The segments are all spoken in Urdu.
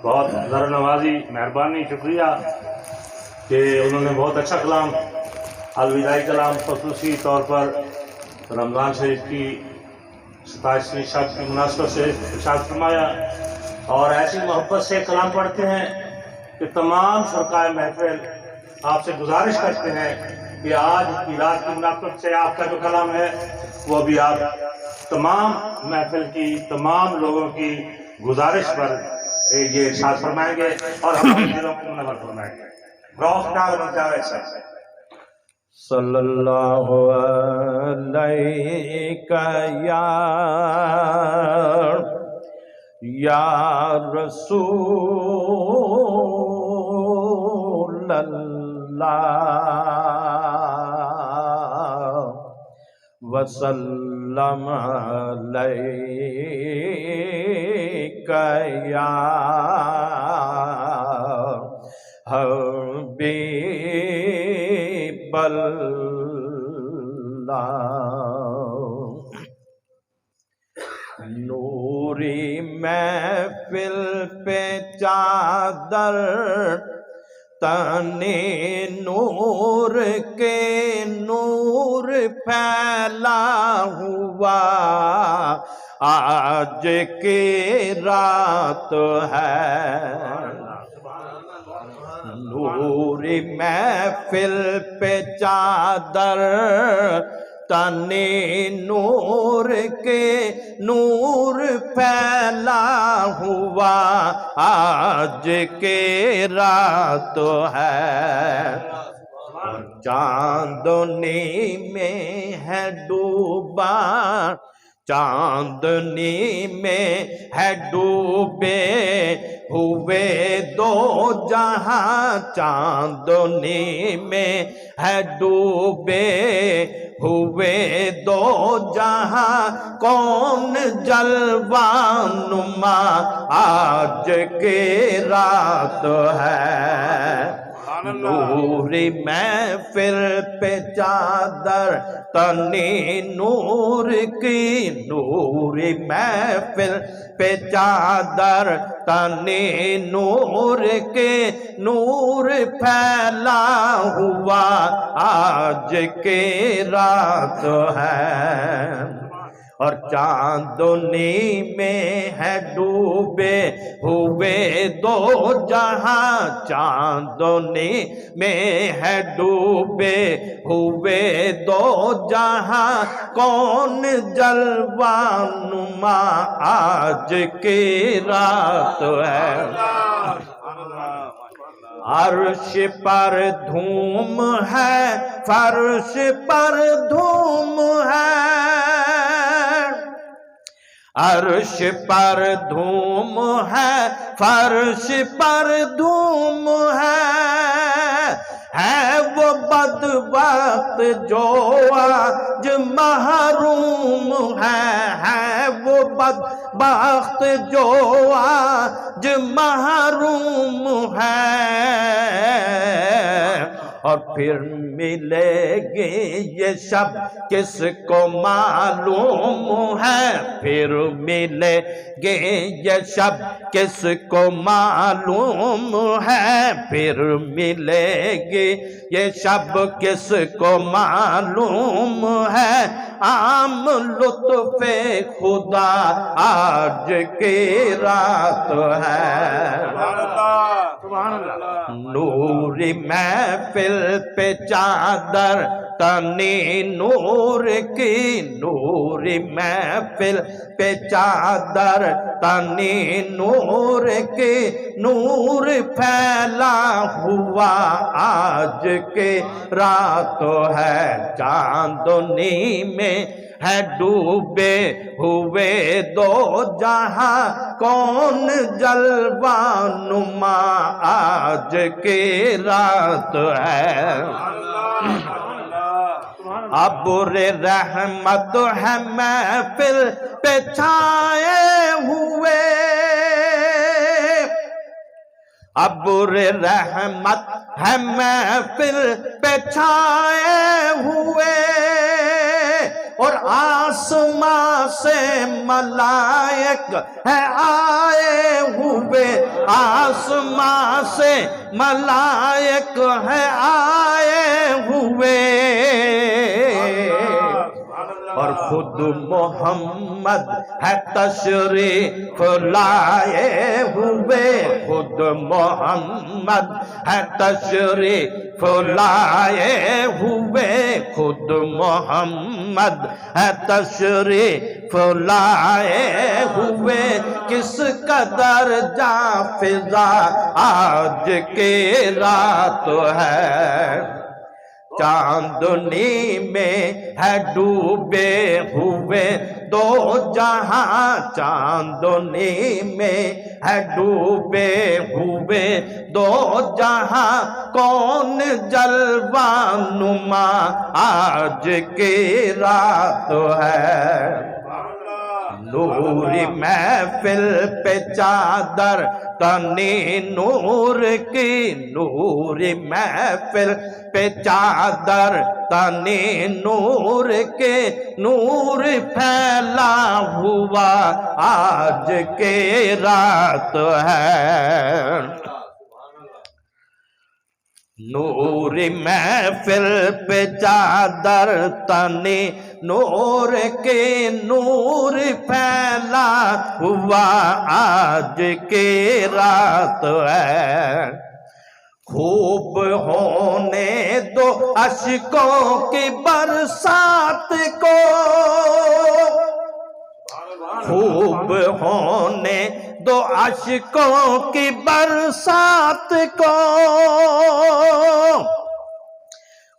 بہت ذرا نوازی، مہربانی، شکریہ کہ انہوں نے بہت اچھا کلام، الوداعی کلام خصوصی طور پر رمضان شریف کی 27ویں شب کی مناسبت سے ارشاد فرمایا، اور ایسی محبت سے کلام پڑھتے ہیں کہ تمام شرکائے محفل آپ سے گزارش کرتے ہیں کہ آج کی رات کی مناسبت سے آپ کا جو کلام ہے وہ بھی آپ تمام محفل کی، تمام لوگوں کی گزارش پر یہ ارشاد فرمائیں گے اور ہمارے دلوں کو منور فرمائیں گے۔ صلی اللہ علیہ یا رسول اللہ وسلم علیک یا حبیب اللہ۔ نوری محفل پہ چادر تنے نور کے نور پھیلا ہوا، آج کی رات ہے نوری محفل پہ چادر تنے نور کے نور پھیلا ہوا، آج کی رات ہے چاندنی میں ہے ڈوبا، چاندنی میں ہے ڈوبے ہوئے دو جہاں، چاندنی میں ہے ڈوبے ہوئے دو جہاں، کون جلوہ نما آج کی رات ہے نوری محفل پہ چادر تنی نور کی، نوری محفل پہ چادر تنی نور کے نور پھیلا ہوا، آج کی رات ہے اور چاندنی میں ہے ڈوبے ہوئے دو جہاں، چاندنی میں ہے ڈوبے ہوئے دو جہاں، کون جلوہ نما آج کی رات ہے عرش پر دھوم ہے، فرش پر دھوم ہے، عرش پر دھوم ہے، فرش پر دھوم ہے وہ بدبخت جو آج محروم ہے وہ بدبخت جو آج محروم ہے، اور پھر ملے گی یہ شب کس کو معلوم ہے، پھر ملے گی یہ شب کس کو معلوم ہے، پھر ملے گی یہ شب کس کو معلوم ہے، عام لطف خدا آج کی رات ہے نوری محفل پہ چادر تنی نور کی، نوری محفل پہ چادر تنی نور کی نور پھیلا ہوا، آج کی رات ہے چاندنی میں ہے ڈوبے ہوئے دو جہاں، کون جلوہ نما آج کی رات ہے ابر رحمت ہے محفل پہ چھائے ہوئے، ابر رحمت ہے محفل پہ چھائے ہوئے، اور آسمان سے ملائک ہے آئے ہوئے، آسمان سے ملائک ہے آئے ہوئے اور خود محمد ہے تشریف لائے ہوئے خود محمد ہے تشریف لائے ہوئے خود محمد ہے تشریف لائے ہوئے کس قدر جاں فضا آج کی رات ہے چاندنی میں ہے ڈوبے ہوئے دو جہاں چاندنی میں ہے ڈوبے ہوئے دو جہاں کون جلوہ نما آج کی رات ہے نوری محفل پہ چادر تنی نور کی نوری محفل پہ چادر تنی نور کے نور پھیلا ہوا آج کی رات ہے نوری محفل پہ چادر تنی نور کے نور پھیلا ہوا آج کی رات ہے خوب ہونے دو اشکوں کی برسات کو خوب ہونے دو اشکوں کی برسات کو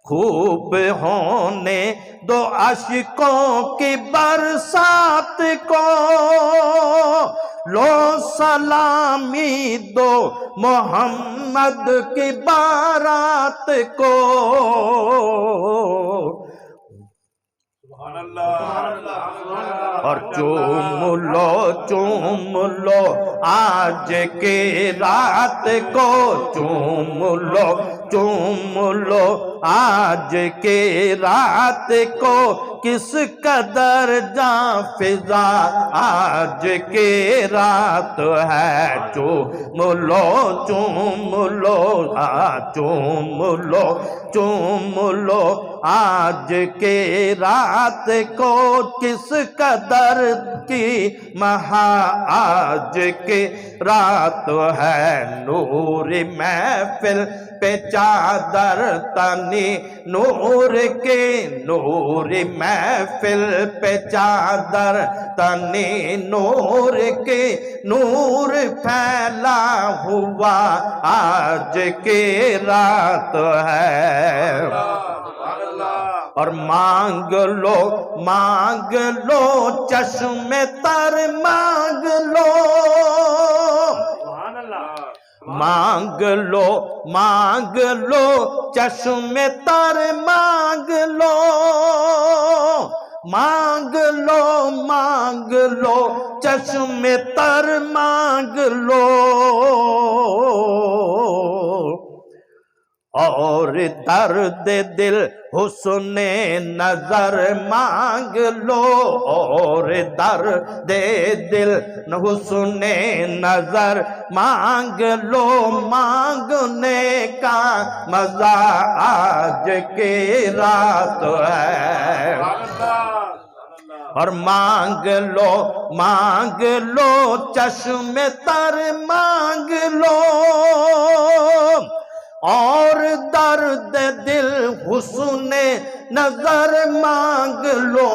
خوب ہونے دو اشکوں کی برسات کو لو سلامی دو محمد کی بارات کو اور چوم لو آج کی رات کو چوم لو آج کی رات کو کس قدر جاں فضا آج کی رات ہے چوم لو آج کی رات کو کس قدر کی مہا آج کی رات ہے نوری محفل پہ چادر تنی نور کے نوری محفل پہ چادر تنی نور کے نور پھیلا ہوا آج کی رات ہے اور مانگ لو چشم تر مانگ لو چشم تر مانگ لو چشم تر مانگ لو اور درد دل حسن نظر مانگ لو اور درد دل حسن نظر مانگ لو مانگنے کا مزہ آج کی رات ہے اور مانگ لو چشم تر مانگ لو اور درد دل حسن نظر مانگ لو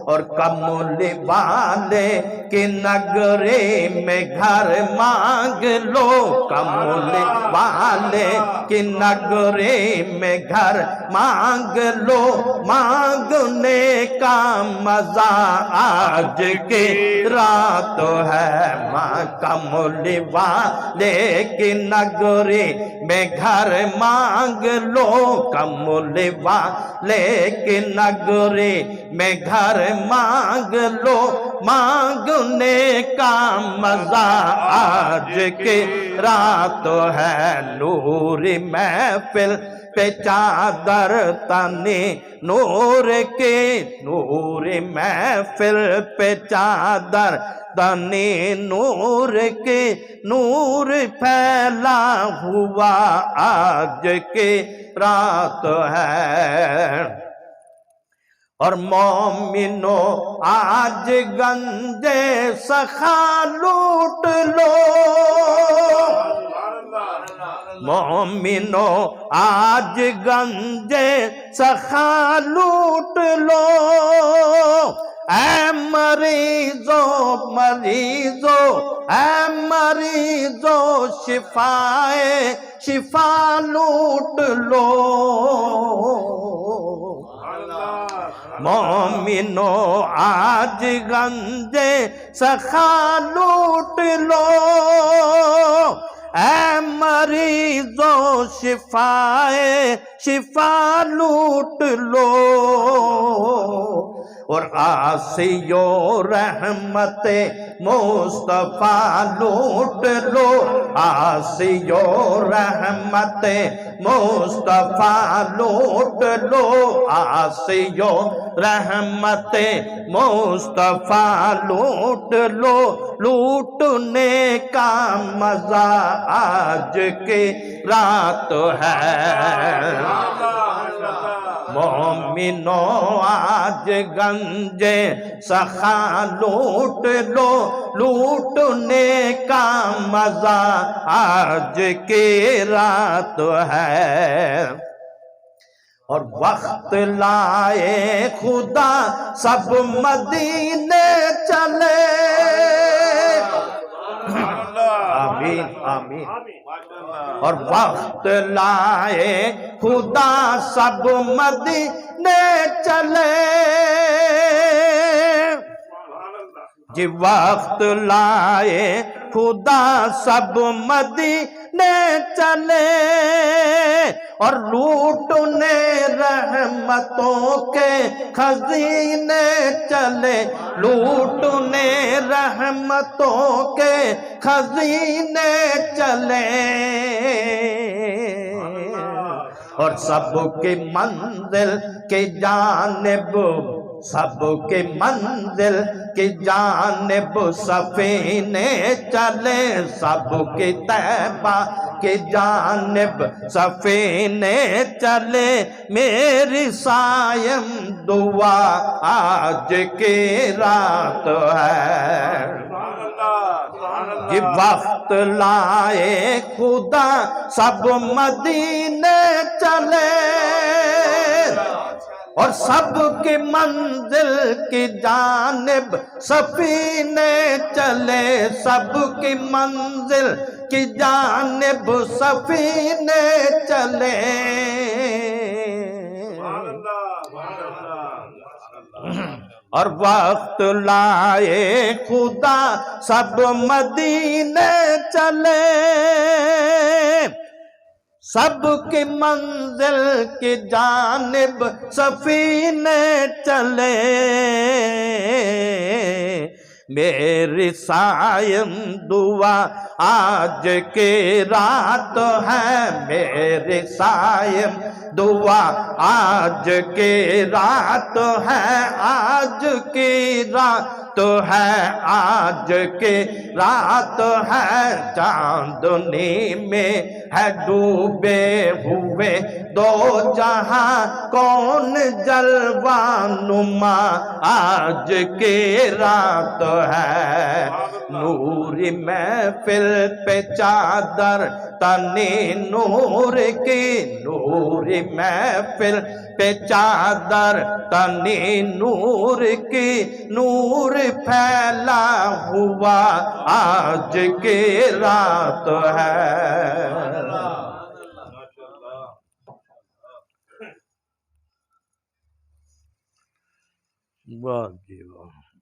اور کملی والے کی نگری میں گھر مانگ لو کملی والے کی نگری میں گھر مانگ لو مانگنے کا مزہ آج کی رات ہے کملی والے کی نگری میں گھر مانگ لو کملی والے کی نگری میں گھر مانگ لو مانگنے کا مزہ آج کی رات ہے نوری محفل پہ چادر تنے نور کے، نور محفل پہ چادر تنے نور کے، نور پھیلا ہوا آج کے رات ہے۔ اور مومنو آج گنجے سخا لوٹ لو، مومنو آج گنجے سخا لوٹ لو، اے مریضو مریضو اے مریضو شفائے شفا لوٹ لو، مومنو آج گنجے سخا لوٹ لو، اے مریضو شفائے شفا لوٹ لو، اور آسیو رحمت مصطفیٰ لوٹ لو، آسیو رحمت مصطفیٰ لوٹ لو، آسیو رحمت مصطفیٰ لوٹ لو، لوٹنے کا مزہ آج کی رات ہے، مومنو آج گنجے سخا لوٹ لو، لوٹنے کا مزہ آج کی رات ہے۔ اور وقت لائے خدا سب مدینے چلے، آمین آمین، اور وقت لائے خدا سب مدینے چلے، جی وقت لائے خدا سب مدینے چلے، اور لوٹنے رحمتوں کے خزینے چلے، لوٹنے رحمتوں کے خزینے چلے، اور سب کی منزل کی جانب، سب کی منزل کی جانب سفینے چلے، سب کی طیبہ کی جانب سفینے چلے، میری سائم دعا آج کی رات ہے، یہ وقت لائے خدا سب مدینے چلے، اور سب کی منزل کی جانب سفینے چلے، سب کی منزل کی جانب سفینے چلے، اور وقت لائے خدا سب مدینے چلے، سب کی منزل کی جانب سفینے چلے، میری سائم دعا آج کی رات ہے، میری سائم دعا آج کی رات ہے، آج کی رات ہے، آج کی رات ہے، چاندنی میں ہے ڈوبے ہوئے دو جہاں، کون جلوہ نما آج کی رات ہے، نوری محفل پہ چادر تنی نور کی، نوری محفل پہ چادر تنی نور کی، نور پھیلا ہوا آج کی رات ہے۔ واہ جی واہ۔